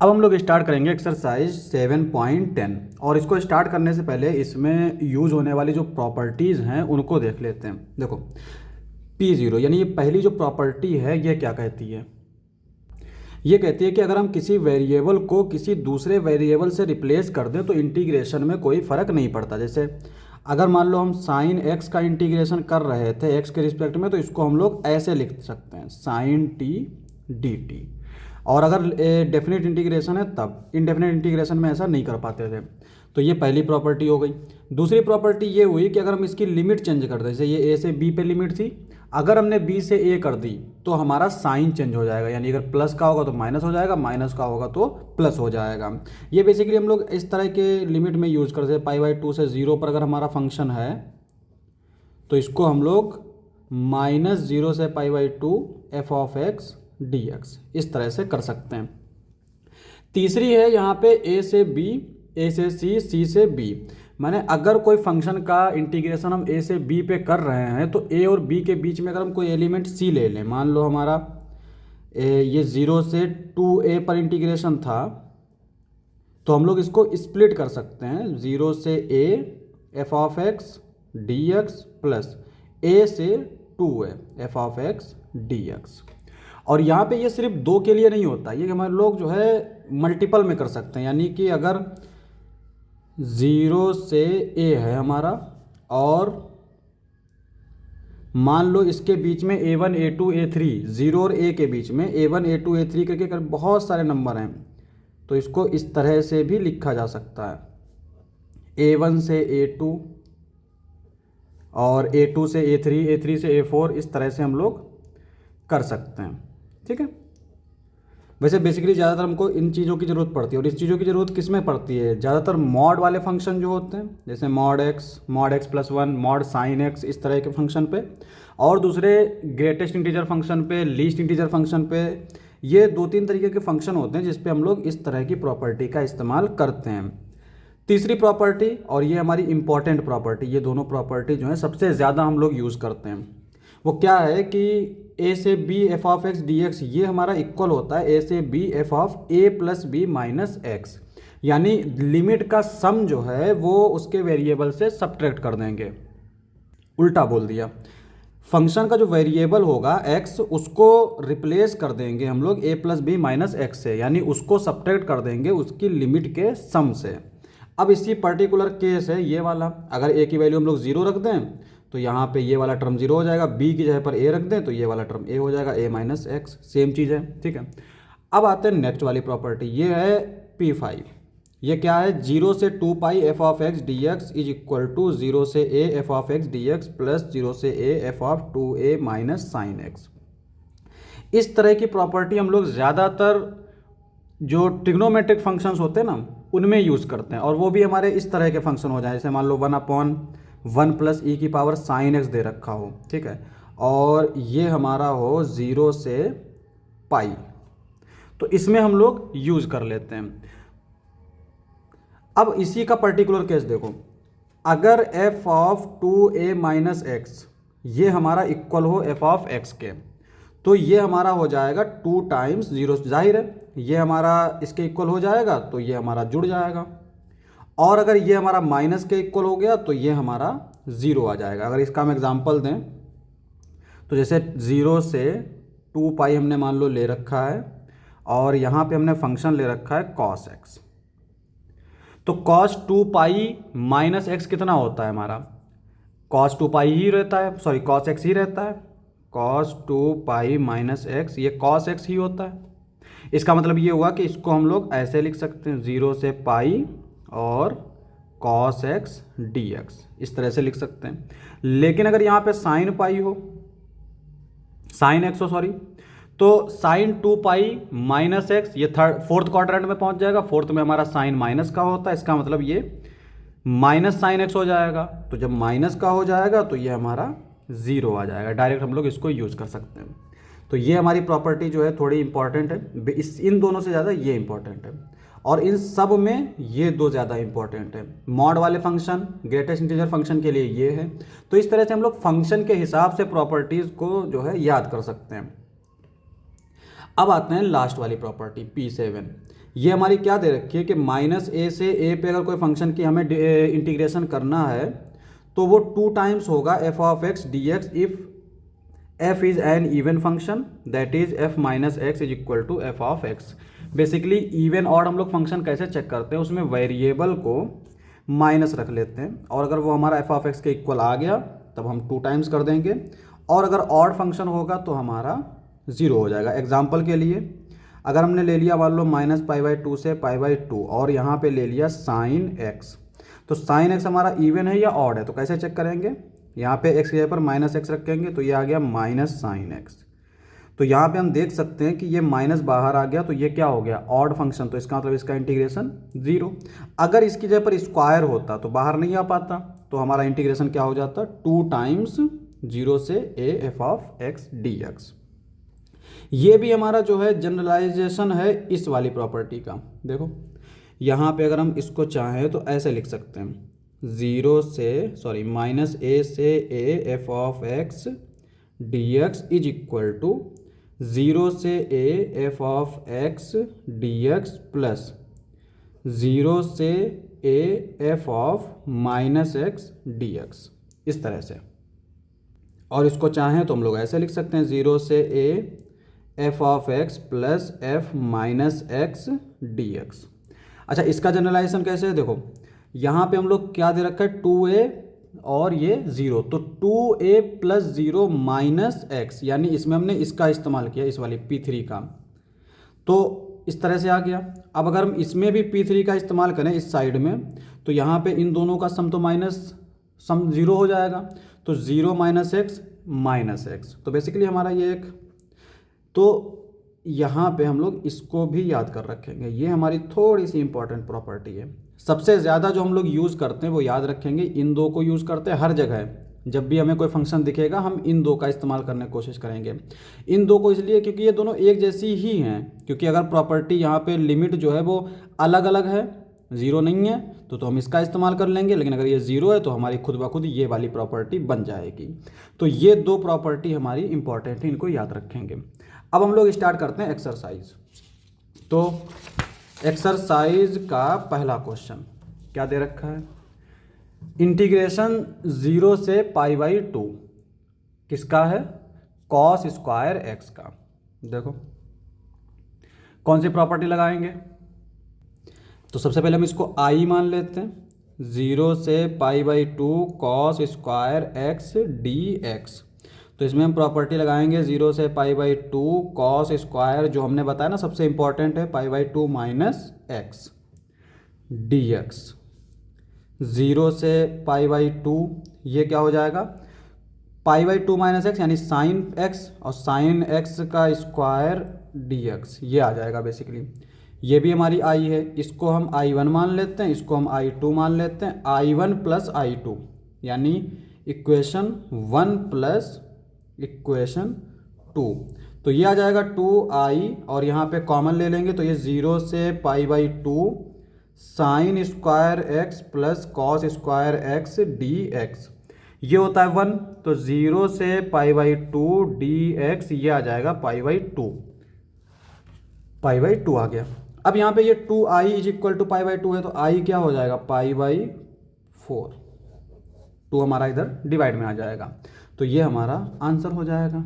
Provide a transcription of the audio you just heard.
अब हम लोग स्टार्ट करेंगे एक्सरसाइज 7.10 और इसको स्टार्ट करने से पहले इसमें यूज होने वाली जो प्रॉपर्टीज़ हैं उनको देख लेते हैं। देखो P0 यानी ये पहली जो प्रॉपर्टी है ये क्या कहती है, ये कहती है कि अगर हम किसी वेरिएबल को किसी दूसरे वेरिएबल से रिप्लेस कर दें तो इंटीग्रेशन में कोई फ़र्क नहीं पड़ता। जैसे अगर मान लो हम साइन एक्स का इंटीग्रेशन कर रहे थे एक्स के रिस्पेक्ट में, तो इसको हम लोग ऐसे लिख सकते हैं साइन टी डी टी। और अगर डेफिनेट इंटीग्रेशन है तब, इनडेफिनेट इंटीग्रेशन में ऐसा नहीं कर पाते थे। तो ये पहली प्रॉपर्टी हो गई। दूसरी प्रॉपर्टी ये हुई कि अगर हम इसकी लिमिट चेंज कर दें, जैसे ये ए से बी पे लिमिट थी, अगर हमने बी से ए कर दी तो हमारा साइन चेंज हो जाएगा, यानी अगर प्लस का होगा तो माइनस हो जाएगा, माइनस का होगा तो प्लस हो जाएगा। ये बेसिकली हम लोग इस तरह के लिमिट में यूज़ करते हैं। पाई/2 से 0 पर अगर हमारा फंक्शन है तो इसको हम लोग -0 से पाई/2 f of x D x इस तरह से कर सकते हैं। तीसरी है यहाँ पे ए से बी, ए से सी, सी से बी। माने अगर कोई फंक्शन का इंटीग्रेशन हम ए से बी पे कर रहे हैं तो ए और बी के बीच में अगर हम कोई एलिमेंट सी ले लें, मान लो हमारा ये 0 से 2a पर इंटीग्रेशन था, तो हम लोग इसको स्प्लिट कर सकते हैं 0 से a f of x D x plus a से 2a f of x D x. और यहाँ पे ये सिर्फ दो के लिए नहीं होता, ये हमारे लोग जो है मल्टीपल में कर सकते हैं। यानी कि अगर 0 से a है हमारा और मान लो इसके बीच में a1 a2 a3, 0 और a के बीच में a1 a2 a3 करके कर बहुत सारे नंबर हैं, तो इसको इस तरह से भी लिखा जा सकता है a1 से a2 और a2 से a3, a3 से a4, इस तरह से हम लोग कर सकते हैं। ठीक है, वैसे बेसिकली ज़्यादातर हमको इन चीज़ों की ज़रूरत पड़ती है। और इस चीज़ों की ज़रूरत किस में पड़ती है, ज़्यादातर मॉड वाले फंक्शन जो होते हैं, जैसे mod x plus 1, mod sine x, इस तरह के फंक्शन पे, और दूसरे ग्रेटेस्ट इंटीजर फंक्शन पे, लीस्ट इंटीजर फंक्शन पे। ये 2-3 तरीके के फंक्शन होते हैं जिस पे हम लोग इस तरह की प्रॉपर्टी का इस्तेमाल करते हैं। तीसरी प्रॉपर्टी, और ये हमारी इंपॉर्टेंट प्रॉपर्टी, ये दोनों प्रॉपर्टी जो है सबसे ज़्यादा हम लोग यूज़ करते हैं, वो क्या है कि ए से b f of x D x ये हमारा इक्वल होता है ए से b f of a plus b minus x. यानी लिमिट का सम जो है वो उसके वेरिएबल से सब्ट्रैक्ट कर देंगे। उल्टा बोल दिया, फंक्शन का जो वेरिएबल होगा एक्स, उसको रिप्लेस कर देंगे हम लोग ए प्लस बी माइनस एक्स से, यानी उसको सब्ट्रैक्ट कर देंगे उसकी लिमिट के सम से। अब इसी पर्टिकुलर केस है ये वाला, अगर ए की वैल्यू हम लोग 0 रख दें तो यहाँ पे ये वाला टर्म 0 हो जाएगा, बी की जगह पर ए रख दें तो ये वाला टर्म ए हो जाएगा, ए माइनस एक्स, सेम चीज़ है। ठीक है, अब आते हैं नेक्स्ट वाली प्रॉपर्टी, ये है P5। ये क्या है, 0 से 2 pi f of x D x is equal to 0 से a f of x D x plus 0 से a f of 2a minus sine x. इस तरह की प्रॉपर्टी हम लोग ज़्यादातर जो ट्रिग्नोमेट्रिक फंक्शंस होते हैं ना उनमें यूज़ करते हैं, और वो भी हमारे इस तरह के फंक्शन हो जाए, जैसे मान लो 1/1 प्लस ई की पावर साइन एक्स दे रखा हो। ठीक है, और ये हमारा हो 0 से पाई, तो इसमें हम लोग यूज़ कर लेते हैं। अब इसी का पर्टिकुलर केस देखो, अगर F of 2a minus x ये हमारा इक्वल हो एफ ऑफ एक्स के, तो ये हमारा हो जाएगा 2 टाइम्स 0, जाहिर है ये हमारा इसके इक्वल हो जाएगा तो ये हमारा जुड़ जाएगा। और अगर ये हमारा माइनस के इक्वल हो गया तो ये हमारा 0 आ जाएगा। अगर इसका हम एग्जांपल दें तो जैसे 0 से 2 पाई हमने मान लो ले रखा है, और यहाँ पे हमने फंक्शन ले रखा है cos x, तो cos 2 पाई माइनस एक्स कितना होता है हमारा, cos 2 पाई ही रहता है, सॉरी cos x ही रहता है, cos 2 पाई माइनस एक्स ये cos x ही होता है। इसका मतलब ये हुआ कि इसको हम लोग ऐसे लिख सकते हैं 0 से पाई और cos x dx, इस तरह से लिख सकते हैं। लेकिन अगर यहाँ पे साइन पाई हो, साइन एक्स हो सॉरी, तो साइन 2 पाई माइनस एक्स ये फोर्थ क्वाड्रेंट में पहुंच जाएगा, फोर्थ में हमारा साइन माइनस का होता है, इसका मतलब ये माइनस साइन एक्स हो जाएगा। तो जब माइनस का हो जाएगा तो ये हमारा 0 आ जाएगा, डायरेक्ट हम लोग इसको यूज़ कर सकते हैं। तो ये हमारी प्रॉपर्टी जो है थोड़ी इंपॉर्टेंट है, इन दोनों से ज़्यादा ये इंपॉर्टेंट है, और इन सब में ये दो ज़्यादा इंपॉर्टेंट है। मॉड वाले फंक्शन, ग्रेटेस्ट इंटीजर फंक्शन के लिए ये है। तो इस तरह से हम लोग फंक्शन के हिसाब से प्रॉपर्टीज़ को जो है याद कर सकते हैं। अब आते हैं लास्ट वाली प्रॉपर्टी P7। ये हमारी क्या दे रखी है कि माइनस ए से ए पे अगर कोई फंक्शन की हमें इंटीग्रेशन करना है तो वो 2 टाइम्स होगा F of x D X if F is an even function that is F minus X is equal to F of X. Basically even odd हम लोग फंक्शन कैसे चेक करते हैं, उसमें वेरिएबल को माइनस रख लेते हैं और अगर वो हमारा एफ ऑफ एक्स के इक्वल आ गया तब हम 2 टाइम्स कर देंगे, और अगर ऑड फंक्शन होगा तो हमारा 0 हो जाएगा। एग्जाम्पल के लिए अगर हमने ले लिया मान लो माइनस पाई बाई 2 से पाई बाई 2 और यहाँ पे ले लिया साइन एक्स, तो साइन एक्स हमारा इवन है या ऑड है, तो कैसे चेक करेंगे, यहाँ पे एक्स की जगह पर माइनस एक्स रखेंगे तो ये आ गया माइनस साइन एक्स। तो यहाँ पे हम देख सकते हैं कि ये माइनस बाहर आ गया तो ये क्या हो गया, ऑड फंक्शन, तो इसका मतलब इसका इंटीग्रेशन 0। अगर इसकी जगह पर स्क्वायर होता तो बाहर नहीं आ पाता, तो हमारा इंटीग्रेशन क्या हो जाता, 2 टाइम्स 0 से a f of x D x. ये भी हमारा जो है जनरलाइजेशन है इस वाली प्रॉपर्टी का। देखो यहाँ पे अगर हम इसको चाहें तो ऐसे लिख सकते हैं माइनस ए से a f of x D x is equal to 0 से a f of x D x plus 0 से a f of minus x D x, इस तरह से। और इसको चाहें तो हम लोग ऐसे लिख सकते हैं 0 से a f of x plus F minus x D x. अच्छा, इसका जनरलाइजेशन कैसे है, देखो यहाँ पे हम लोग क्या दे रखा है 2a और ये 0, तो 2a प्लस 0 माइनस एक्स, यानी इसमें हमने इसका इस्तेमाल किया, इस वाली P3 का, तो इस तरह से आ गया। अब अगर हम इसमें भी P3 का इस्तेमाल करें इस साइड में, तो यहाँ पे इन दोनों का सम तो सम 0 हो जाएगा, तो 0 माइनस एक्स, तो बेसिकली हमारा ये एक, तो यहाँ पे हम लोग इसको भी याद कर रखेंगे। ये हमारी थोड़ी सी इंपॉर्टेंट प्रॉपर्टी है। सबसे ज़्यादा जो हम लोग यूज़ करते हैं वो याद रखेंगे, इन दो को यूज़ करते हैं हर जगह। जब भी हमें कोई फंक्शन दिखेगा हम इन दो का इस्तेमाल करने की कोशिश करेंगे। इन दो को इसलिए क्योंकि ये दोनों एक जैसी ही हैं, क्योंकि अगर प्रॉपर्टी यहाँ पे लिमिट जो है वो अलग अलग है, 0 नहीं है तो हम इसका इस्तेमाल कर लेंगे, लेकिन अगर ये 0 है तो हमारी खुद ब खुद ये वाली प्रॉपर्टी बन जाएगी। तो ये 2 प्रॉपर्टी हमारी इंपॉर्टेंट है, इनको याद रखेंगे। अब हम लोग स्टार्ट करते हैं एक्सरसाइज। तो एक्सरसाइज का पहला क्वेश्चन क्या दे रखा है, इंटीग्रेशन 0 से पाई बाई 2 किसका है, कॉस स्क्वायर एक्स का। देखो कौन सी प्रॉपर्टी लगाएंगे, तो सबसे पहले हम इसको आई मान लेते हैं, 0 से पाई by 2 cos square x D x. तो इसमें हम प्रॉपर्टी लगाएंगे 0 से पाई बाई 2 कॉस स्क्वायर, जो हमने बताया ना सबसे इंपॉर्टेंट है, पाई by 2 minus x D x. 0 से पाई बाई 2 ये क्या हो जाएगा, पाई बाई 2 माइनस एक्स यानी साइन एक्स, और साइन एक्स का स्क्वायर डी एक्स, ये आ जाएगा बेसिकली। ये भी हमारी आई है, इसको हम I1 मान लेते हैं, इसको हम I2 मान लेते हैं। I1 प्लस I2 यानी इक्वेशन 1 प्लस इक्वेशन 2, तो ये आ जाएगा 2i, और यहाँ पे कॉमन ले लेंगे तो ये 0 से पाई by 2 sine square x plus cos square x D x, ये होता है 1, तो 0 से पाई बाई 2 डी एक्स, ये आ जाएगा पाई बाई 2, पाई बाई 2 आ गया। अब यहाँ पे ये 2i is equal to pi by 2 है, तो i क्या हो जाएगा, पाई बाई 4, 2 हमारा इधर डिवाइड में आ जाएगा, तो ये हमारा आंसर हो जाएगा।